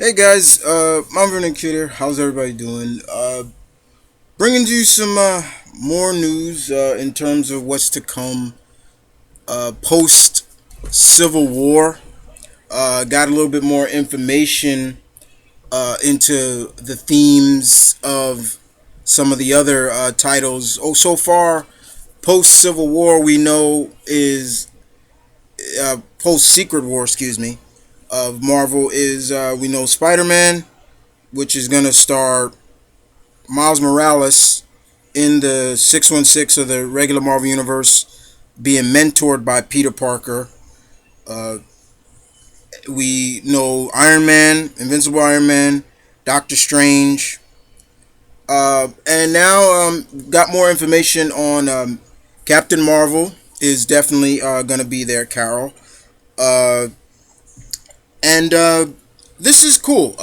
Hey guys, M.V.K here. How's everybody doing? Bringing you some more news in terms of what's to come post Civil War. Got a little bit more information into the themes of some of the other titles. Oh, so far, post Civil War, we know is post Secret War, excuse me, of Marvel is we know Spider-Man, which is gonna star Miles Morales in the 616 of the regular Marvel Universe, being mentored by Peter Parker. Uh, we know Iron Man, Invincible Iron Man, Doctor Strange, and now got more information on Captain Marvel is definitely going to be there, Carol. Uh, and this is cool.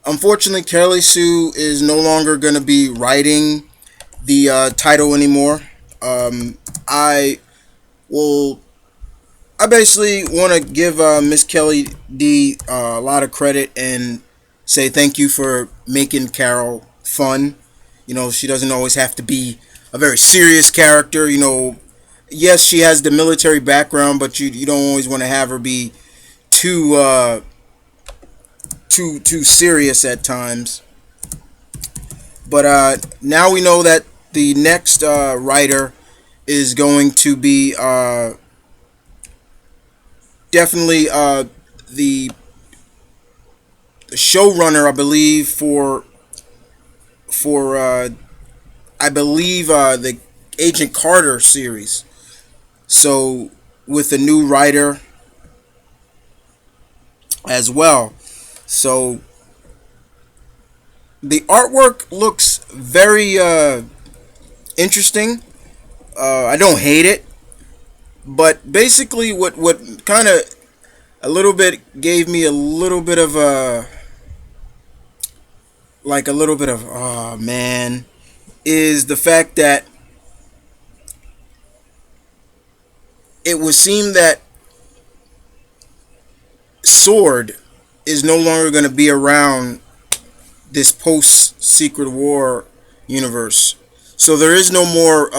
Unfortunately, Kelly Sue is no longer going to be writing the title anymore. I will. I basically want to give Miss Kelly D a lot of credit and say thank you for making Carol fun. You know, she doesn't always have to be a very serious character. You know, yes, she has the military background, but you don't always want to have her be too too serious at times. But now we know that the next writer is going to be definitely the showrunner, I believe, for I believe the Agent Carter series. So with a new writer as well. So the artwork looks very interesting. I don't hate it, but basically, what kind of a little bit gave me a little bit of a like a little bit of oh man is the fact that it would seem that Sword is no longer going to be around this post Secret War universe. So there is no more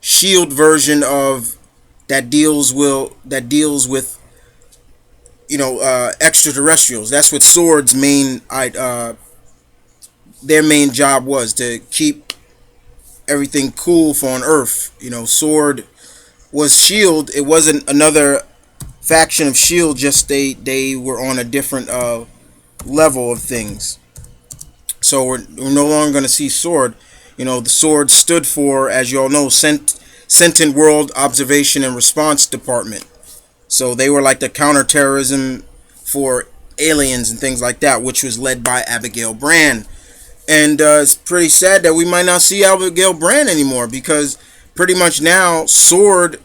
Shield version of that deals with extraterrestrials. That's what Sword's main their main job was, to keep everything cool for on Earth. You know, Sword was Shield. It wasn't another faction of Shield. Just they were on a different level of things. So we're no longer going to see Sword. You know, the Sword stood for, as you all know, Sentient World Observation and Response Department. So they were like the counterterrorism for aliens and things like that, which was led by Abigail Brand. And it's pretty sad that we might not see Abigail Brand anymore, because pretty much now Sword,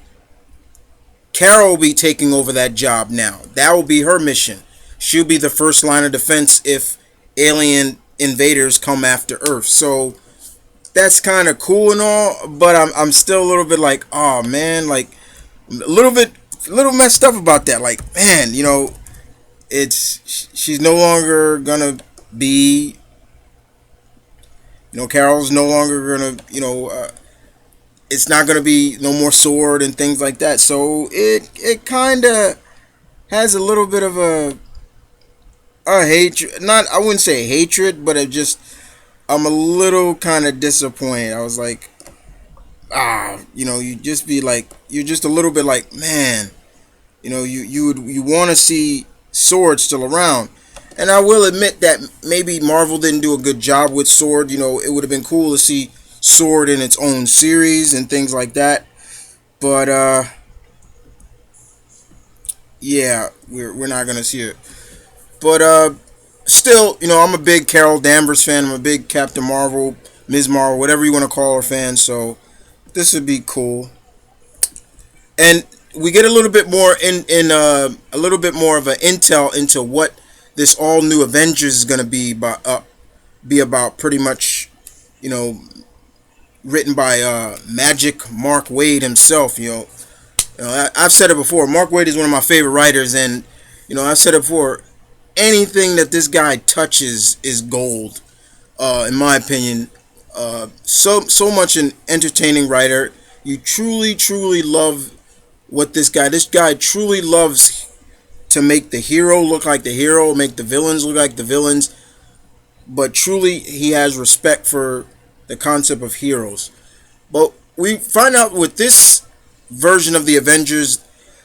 Carol will be taking over that job now. That will be her mission. She'll be the first line of defense if alien invaders come after Earth. So that's kind of cool and all, but I'm still a little bit like, oh man, like a little messed up about that. Like, man, she's no longer gonna be, Carol's no longer gonna, it's not gonna be no more Sword and things like that. So it kind of has a little bit of a hatred. Not, I wouldn't say hatred, but I'm a little kind of disappointed. I was like, you just be like, you're just a little bit like, man, you want to see Sword still around. And I will admit that maybe Marvel didn't do a good job with Sword. It would have been cool to see Sword in its own series and things like that. But yeah, we're not gonna see it. But still, I'm a big Carol Danvers fan. I'm a big Captain Marvel, Ms. Marvel, whatever you want to call her fan. So this would be cool. And we get a little bit more a little bit more of an intel into what this all new Avengers is going to be about. Pretty much, written by Magic Mark Waid himself. I've said it before. Mark Waid is one of my favorite writers, and I've said it before. anything that this guy touches is gold. In my opinion, so much an entertaining writer. You truly love what this guy truly loves to make the hero look like the hero, make the villains look like the villains, but truly he has respect for the concept of heroes. But we find out with this version of the Avengers,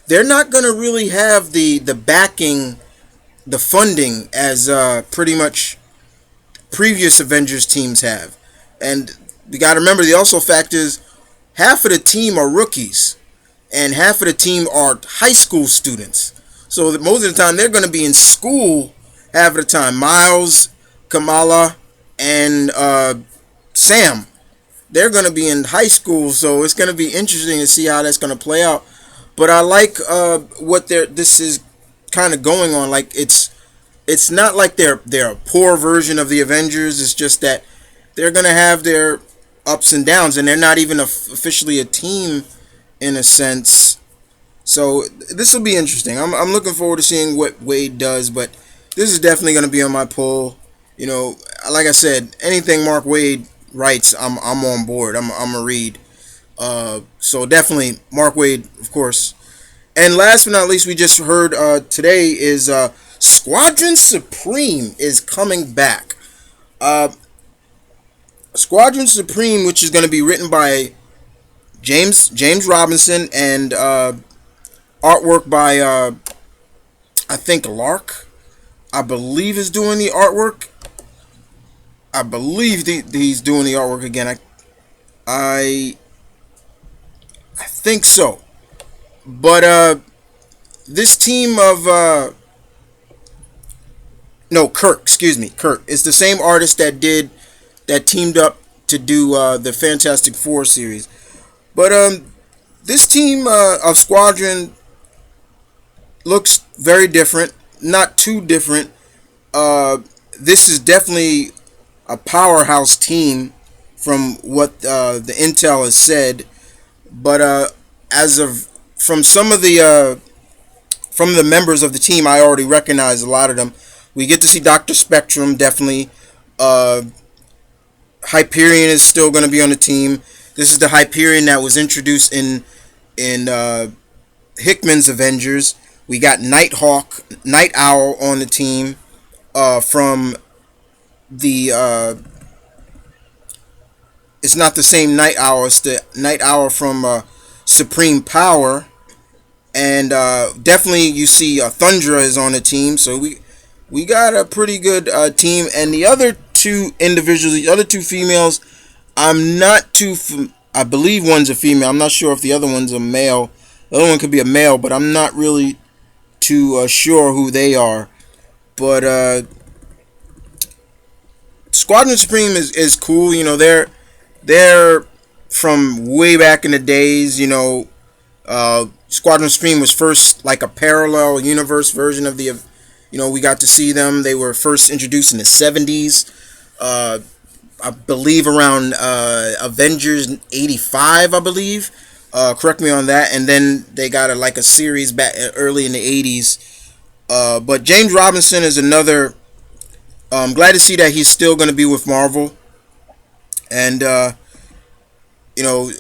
they're not going to really have the backing, the funding as pretty much previous Avengers teams have. And we got to remember the also fact is half of the team are rookies and half of the team are high school students. So that most of the time they're going to be in school half of the time. Miles, Kamala, and Sam, they're going to be in high school, so it's going to be interesting to see how that's going to play out. But I like what this is kind of going on. Like it's not like they're a poor version of the Avengers. It's just that they're going to have their ups and downs, and they're not even officially a team in a sense. So this will be interesting. I'm looking forward to seeing what Wade does, but this is definitely going to be on my poll. You know, like I said, anything Mark Wade writes, I'm on board. I'm gonna read. So definitely Mark Wade, of course. And last but not least, we just heard today is Squadron Supreme is coming back. Uh, Squadron Supreme, which is going to be written by James Robinson and artwork by I think Lark. I believe is doing the artwork. I believe he's doing the artwork again. I I think so. But this team of no Kirk, excuse me, Kirk. It's the same artist that teamed up to do the Fantastic Four series. But this team of Squadron looks very different. Not too different. This is definitely a powerhouse team from what the intel has said. But as of from the members of the team, I already recognize a lot of them. We get to see Doctor Spectrum definitely. Hyperion is still going to be on the team. This is the Hyperion that was introduced in Hickman's Avengers. We got Nighthawk, Night Owl on the team from the. It's not the same Night Owl. It's the Night Owl from Supreme Power, and definitely you see Thundra is on the team. So we got a pretty good team, and the other two individuals, the other two females, I'm not too. I believe one's a female. I'm not sure if the other one's a male. The other one could be a male, but I'm not really too sure who they are. But Squadron Supreme is cool. You know, they're from way back in the days. You know, Squadron Supreme was first like a parallel universe version of the. You know, we got to see them. They were first introduced in the 70s. I believe around Avengers 85, I believe. Correct me on that. And then they got like a series back early in the 80s. But James Robinson is another. I'm glad to see that he's still going to be with Marvel. And you know,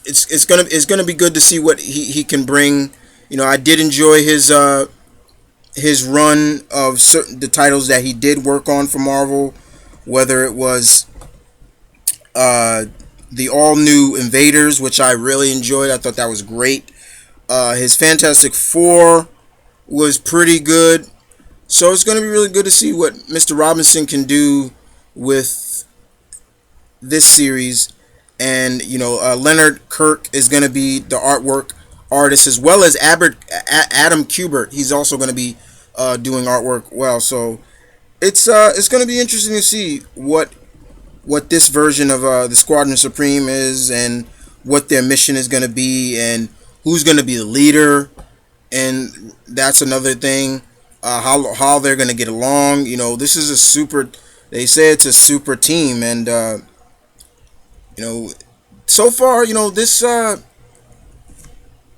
it's gonna be good to see what he can bring. You know, I did enjoy his run of certain the titles that he did work on for Marvel, whether it was the all new Invaders, which I really enjoyed. I thought that was great. His Fantastic Four was pretty good. So it's going to be really good to see what Mr. Robinson can do with this series. And, you know, Leonard Kirk is going to be the artwork artist, as well as Adam Kubert. He's also going to be doing artwork well. So it's going to be interesting to see what this version of the Squadron Supreme is, and what their mission is going to be, and who's going to be the leader. And that's another thing. How they're going to get along. You know, this is a super. They say it's a super team, and you know, so far, you know, this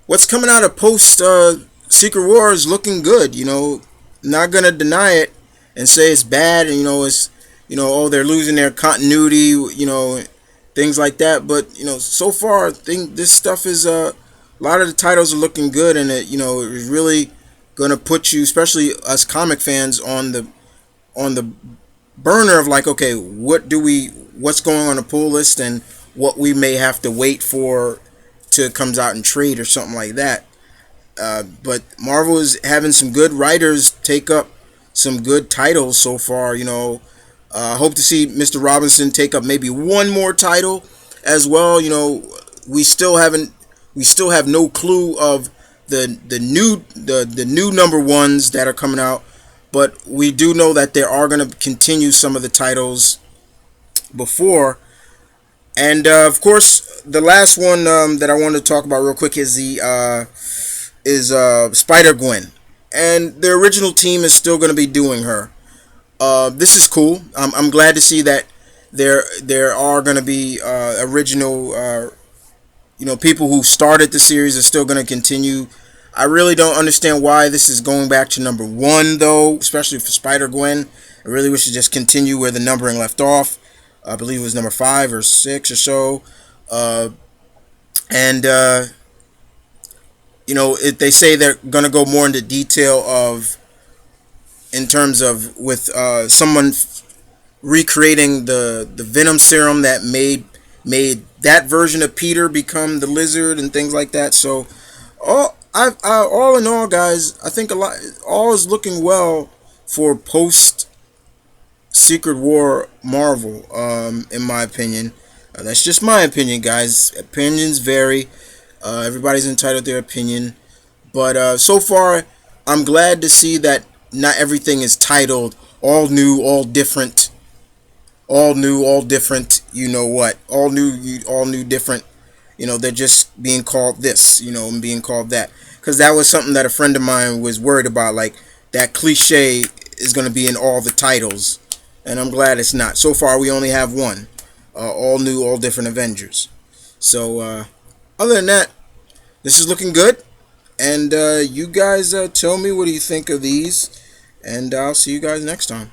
what's coming out of post Secret War is looking good. You know, not gonna deny it and say it's bad, and it's oh, they're losing their continuity, things like that. But so far, I think this stuff is a lot of the titles are looking good, and it is really gonna put you, especially us comic fans, on the burner of like, okay, what's going on the pull list, and what we may have to wait for to comes out in trade or something like that. But Marvel is having some good writers take up some good titles so far. Hope to see Mr. Robinson take up maybe one more title as well. We still haven't, we still have no clue of the new number ones that are coming out, but we do know that they are going to continue some of the titles before. And of course, the last one that I want to talk about real quick is the Spider-Gwen, and the original team is still going to be doing her. This is cool. I'm glad to see that there are going to be original people who started the series are still going to continue. I really don't understand why this is going back to number one though, especially for Spider Gwen. I really wish to just continue where the numbering left off. I believe it was number 5 or 6 or so. And they say they're gonna go more into detail of in terms of with someone recreating the Venom serum that made that version of Peter become the Lizard and things like that. So all in all, guys, I think a lot all is looking well for post Secret War Marvel. In my opinion, that's just my opinion, guys. Opinions vary. Everybody's entitled to their opinion. But so far, I'm glad to see that not everything is titled all new, all different, all new, all different. You know what? All new, different. They're just being called this, and being called that. Because that was something that a friend of mine was worried about. Like, that cliche is going to be in all the titles. And I'm glad it's not. So far, we only have one. All new, all different Avengers. So, other than that, this is looking good. And you guys tell me what do you think of these. And I'll see you guys next time.